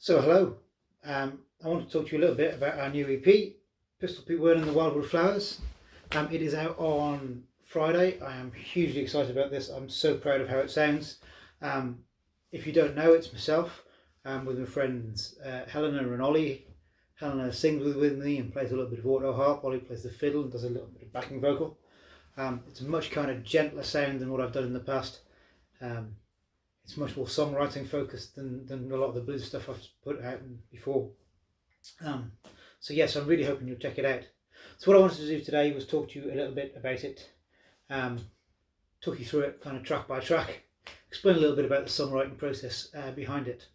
So hello, I want to talk to you a little bit about our new EP, Wearn the Wildwood Flowers. It is out on Friday. I am hugely excited about this. I'm so proud of how it sounds. If you don't know, it's myself with my friends Helena and Olly. Helena sings with me and plays a little bit of autoharp. Olly plays the fiddle and does a little bit of backing vocal. It's a much kind of gentler sound than what I've done in the past. It's much more songwriting focused than a lot of the blues stuff I've put out before. So yes, I'm really hoping you'll check it out. So what I wanted to do today was talk to you a little bit about it, talk you through it kind of track by track, explain a little bit about the songwriting process behind it.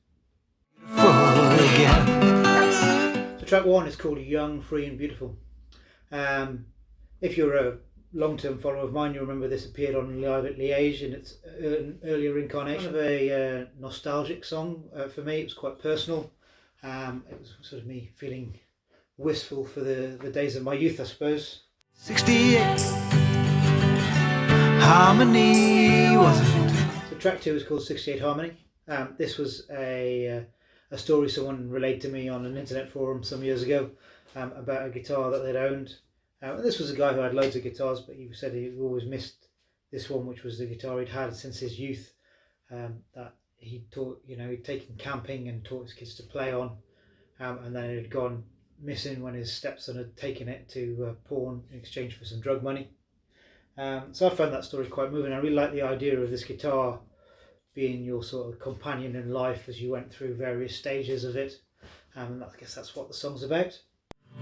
So track one is called Young, Free and Beautiful. If you're a long-term follower of mine, you remember this appeared on Live at Liège in its earlier incarnation. Kind of a nostalgic song for me. It was quite personal. It was sort of me feeling wistful for the days of my youth, I suppose. 68 Harmony was it? So track two is called 68 Harmony. This was a story someone relayed to me on an internet forum some years ago about a guitar that they'd owned. And this was a guy who had loads of guitars, but he said he always missed this one, which was the guitar he'd had since his youth. That he taught, he'd taken camping and taught his kids to play on, and then it had gone missing when his stepson had taken it to pawn in exchange for some drug money. So I found that story quite moving. I really like the idea of this guitar being your sort of companion in life as you went through various stages of it. And I guess that's what the song's about.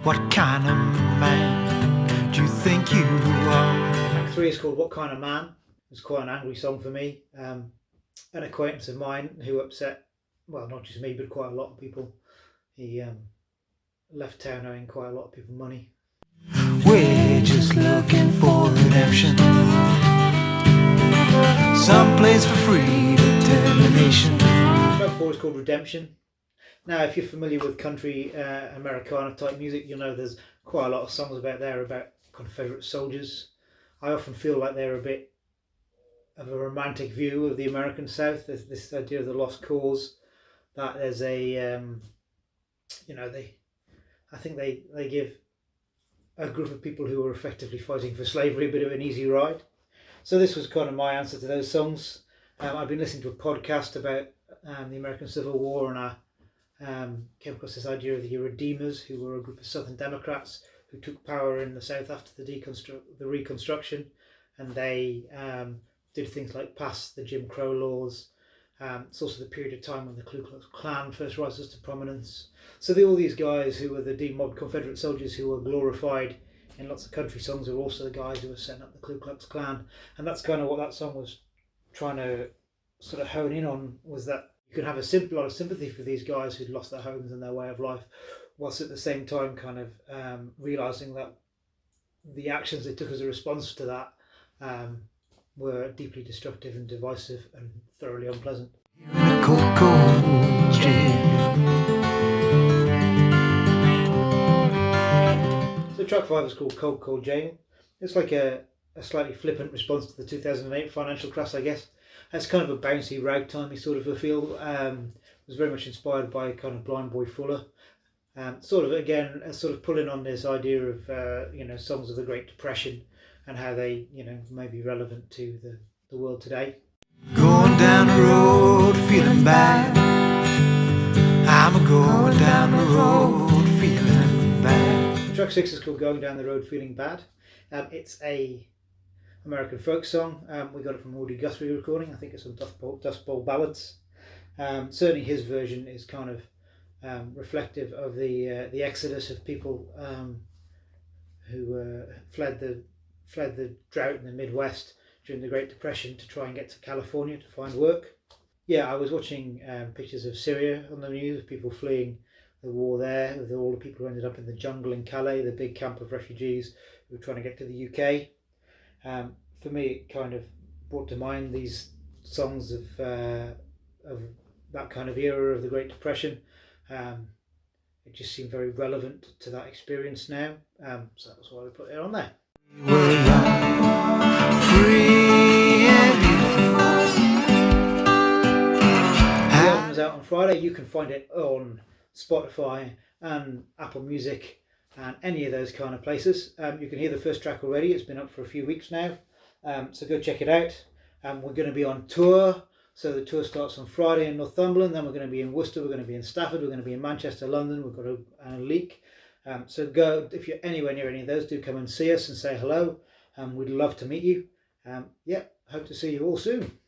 What kind of man do you think you are? Track three is called What Kind of Man. It was quite an angry song for me. An acquaintance of mine who upset, well, not just me, but quite a lot of people. He left town owing quite a lot of people money. We're just looking for redemption. Someplace for free determination. Track four is called Redemption. Now, if you're familiar with country Americana type music, you'll know there's quite a lot of songs about Confederate soldiers. I often feel like they're a bit of a romantic view of the American South. There's this idea of the lost cause, that there's a, I think they give a group of people who were effectively fighting for slavery a bit of an easy ride. So this was kind of my answer to those songs. I've been listening to a podcast about the American Civil War, and I came across this idea of the Redeemers, who were a group of Southern Democrats who took power in the South after the Reconstruction, and they did things like pass the Jim Crow laws. It's also the period of time when the Ku Klux Klan first rises to prominence. So all these guys who were the demobbed Confederate soldiers who were glorified in lots of country songs were also the guys who were setting up the Ku Klux Klan, and that's kind of what that song was trying to sort of hone in on, was that you can have a lot of sympathy for these guys who'd lost their homes and their way of life, whilst at the same time kind of realising that the actions they took as a response to that were deeply destructive and divisive and thoroughly unpleasant. So track five is called Cold Cold Jane. It's like a slightly flippant response to the 2008 financial crash, I guess. It's kind of a bouncy, ragtimey sort of a feel. It was very much inspired by kind of Blind Boy Fuller. Sort of pulling on this idea of songs of the Great Depression and how they may be relevant to the world today. Going down the road feeling bad. I'm going down the road feeling bad. Track six is called Going Down the Road Feeling Bad. It's a American folk song. We got it from Woody Guthrie recording. I think it's on Dust Bowl Ballads. Certainly his version is kind of reflective of the exodus of people who fled the drought in the Midwest during the Great Depression to try and get to California to find work. Yeah, I was watching pictures of Syria on the news, people fleeing the war there, with all the people who ended up in the jungle in Calais, the big camp of refugees who were trying to get to the UK. For me, it kind of brought to mind these songs of that kind of era of the Great Depression. It just seemed very relevant to that experience now, so that's why we put it on there. Free and beautiful. The album was out on Friday. You can find it on Spotify and Apple Music and any of those kind of places. You can hear the first track already. It's been up for a few weeks now, so go check it out. We're going to be on tour, so the tour starts on Friday in Northumberland, then we're going to be in Worcester, we're going to be in Stafford, we're going to be in Manchester, London, we've got a Leek. So go, if you're anywhere near any of those, do come and see us and say hello. We'd love to meet you. Hope to see you all soon.